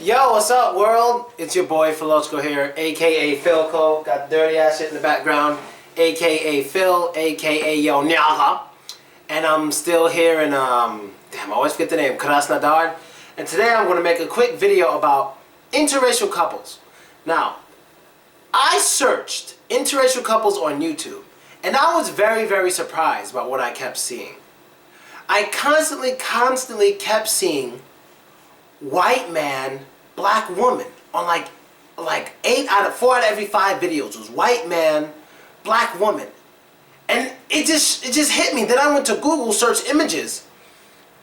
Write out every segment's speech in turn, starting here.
Yo, what's up, world? It's your boy Philochko here, aka Philco. Got dirty ass shit in the background, aka Phil, aka Yo Nyaga. And I'm still here in damn, I always forget the name, Krasnodar. And today I'm gonna make a quick video about interracial couples. Now, I searched interracial couples on YouTube, and I was very surprised about what I kept seeing. I constantly kept seeing white man, black woman on like 4 out of every 5 videos was white man, black woman. And it just hit me. Then I went to Google, search images.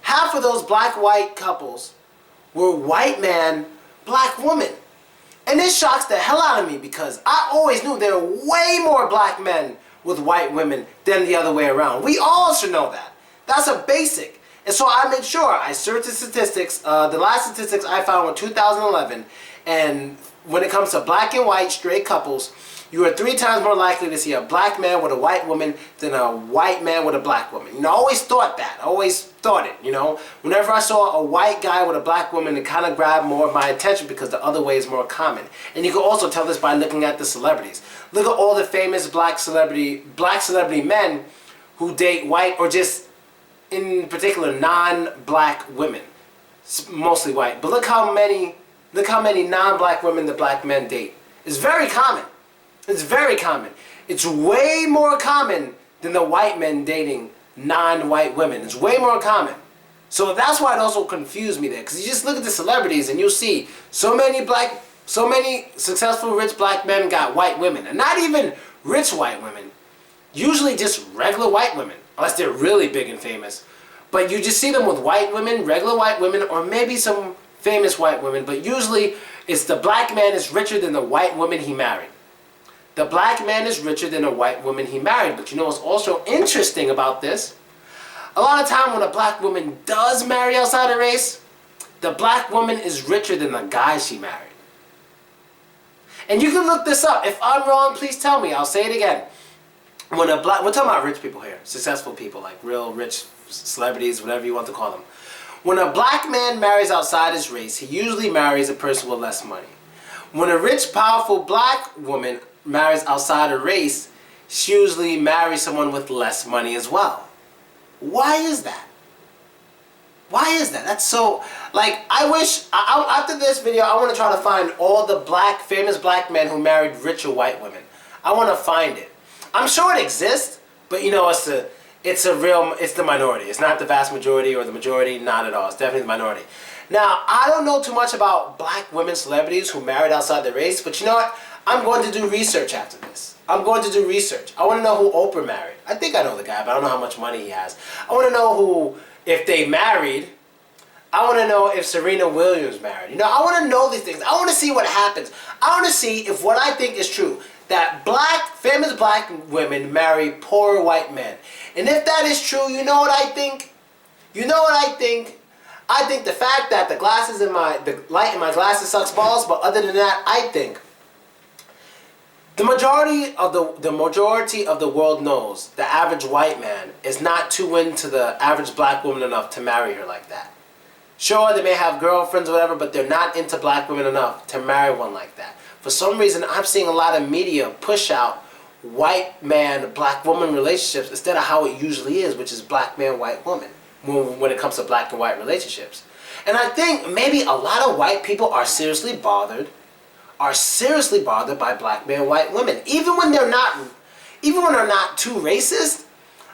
Half of those black-white couples were white man, black woman. And this shocks the hell out of me because I always knew there were way more black men with white women than the other way around. We all should know that. That's a basic. And so I made sure, I searched the statistics. The last statistics I found were 2011. And when it comes to black and white straight couples, you are 3 times more likely to see a black man with a white woman than a white man with a black woman. You know, I always thought that. I always thought it, you know. Whenever I saw a white guy with a black woman, it kind of grabbed more of my attention because the other way is more common. And you can also tell this by looking at the celebrities. Look at all the famous black celebrity men who date white or just in particular non-black women, mostly white. But look how many non-black women the black men date. It's very common. It's very common. It's way more common than the white men dating non-white women. It's way more common. So that's why it also confused me there. Because you just look at the celebrities and you'll see so many successful rich black men got white women. And not even rich white women. Usually just regular white women. Unless they're really big and famous. But you just see them with white women, regular white women, or maybe some famous white women. But usually it's the black man is richer than the white woman he married. The black man is richer than the white woman he married. But you know what's also interesting about this? A lot of time when a black woman does marry outside her race, the black woman is richer than the guy she married. And you can look this up. If I'm wrong, please tell me. I'll say it again. We're talking about rich people here, successful people, like real rich celebrities, whatever you want to call them. When a black man marries outside his race, he usually marries a person with less money. When a rich, powerful black woman marries outside her race, she usually marries someone with less money as well. Why is that? Why is that? That's so, like, I wish, after this video, I want to try to find all the famous black men who married richer white women. I want to find it. I'm sure it exists, but you know, it's the minority. It's not the vast majority or the majority, not at all. It's definitely the minority. Now, I don't know too much about black women celebrities who married outside the race, but you know what? I'm going to do research after this. I'm going to do research. I want to know who Oprah married. I think I know the guy, but I don't know how much money he has. I want to know who, if they married, I want to know if Serena Williams married. You know, I want to know these things. I want to see what happens. I want to see if what I think is true. That famous black women marry poor white men. And if that is true, you know what I think? You know what I think? I think the fact that the light in my glasses sucks balls, but other than that, I think the majority of the world knows the average white man is not too into the average black woman enough to marry her like that. Sure, they may have girlfriends or whatever, but they're not into black women enough to marry one like that. For some reason, I'm seeing a lot of media push out white man, black woman relationships instead of how it usually is, which is black man, white woman, when it comes to black and white relationships. And I think maybe a lot of white people are seriously bothered by black man, white women. Even when they're not too racist,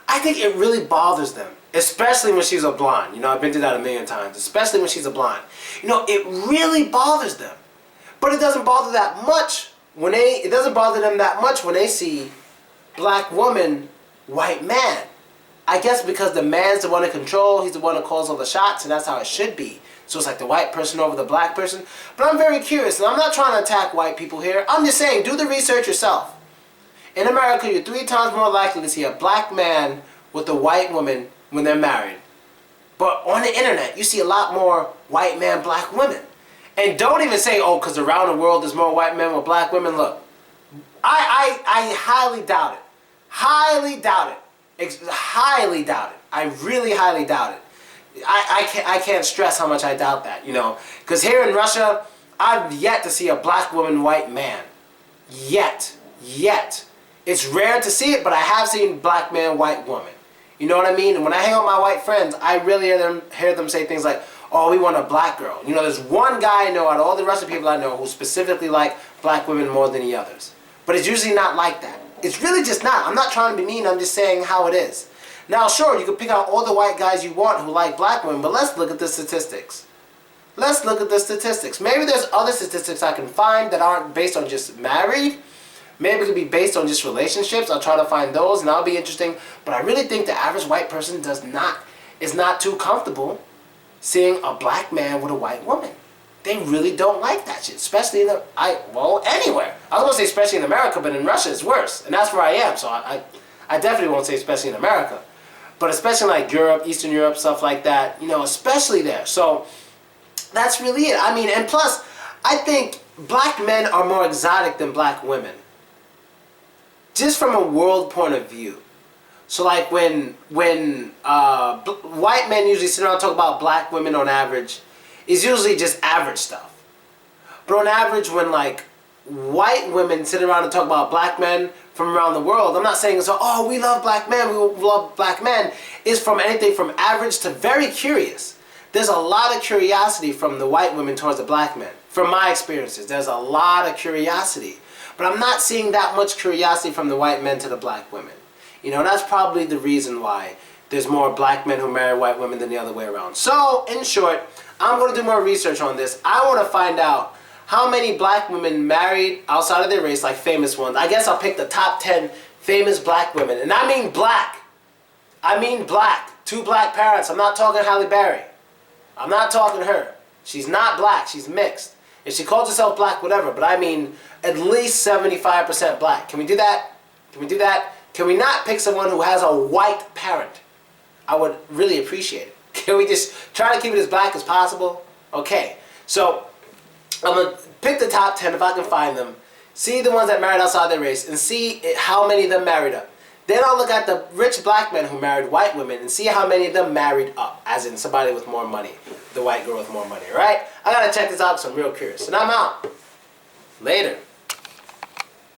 I think it really bothers them. Especially when she's a blonde. You know, I've been through that a million times. Especially when she's a blonde. You know, it really bothers them. But it doesn't bother them that much when they see black woman, white man. I guess because the man's the one in control, he's the one that calls all the shots, and that's how it should be. So it's like the white person over the black person. But I'm very curious, and I'm not trying to attack white people here. I'm just saying, do the research yourself. In America, you're 3 times more likely to see a black man with a white woman when they're married. But on the internet, you see a lot more white man, black women. And don't even say, oh, because around the world there's more white men with black women. Look, I highly doubt it. Highly doubt it. Highly doubt it. I really highly doubt it. I can't stress how much I doubt that, you know. Because here in Russia, I've yet to see a black woman, white man. Yet. It's rare to see it, but I have seen black man, white woman. You know what I mean? And when I hang out with my white friends, I really hear them say things like, oh, we want a black girl. You know, there's one guy I know out of all the rest of the people I know who specifically like black women more than the others. But it's usually not like that. It's really just not. I'm not trying to be mean. I'm just saying how it is. Now, sure, you can pick out all the white guys you want who like black women, but let's look at the statistics. Let's look at the statistics. Maybe there's other statistics I can find that aren't based on just married. Maybe it could be based on just relationships. I'll try to find those, and that'll be interesting. But I really think the average white person is not too comfortable seeing a black man with a white woman. They really don't like that shit, especially anywhere. I was gonna say especially in America, but in Russia it's worse, and that's where I am. So I definitely won't say especially in America, but especially like Europe, Eastern Europe, stuff like that. You know, especially there. So that's really it. I mean, and plus, I think black men are more exotic than black women, just from a world point of view. So like when white men usually sit around and talk about black women on average, it's usually just average stuff. But on average, when like white women sit around and talk about black men from around the world, I'm not saying it's oh, we love black men, we love black men. It's from anything from average to very curious. There's a lot of curiosity from the white women towards the black men. From my experiences, there's a lot of curiosity. But I'm not seeing that much curiosity from the white men to the black women. You know, that's probably the reason why there's more black men who marry white women than the other way around. So, in short, I'm going to do more research on this. I want to find out how many black women married outside of their race, like famous ones. I guess I'll pick the top 10 famous black women. And I mean black. I mean black. 2 black parents. I'm not talking Halle Berry. I'm not talking her. She's not black. She's mixed. If she calls herself black, whatever. But I mean at least 75% black. Can we do that? Can we do that? Can we not pick someone who has a white parent? I would really appreciate it. Can we just try to keep it as black as possible? Okay, so I'm going to pick the top 10 if I can find them, see the ones that married outside their race, and see how many of them married up. Then I'll look at the rich black men who married white women and see how many of them married up, as in somebody with more money, the white girl with more money, right? I got to check this out because I'm real curious. And I'm out. Later.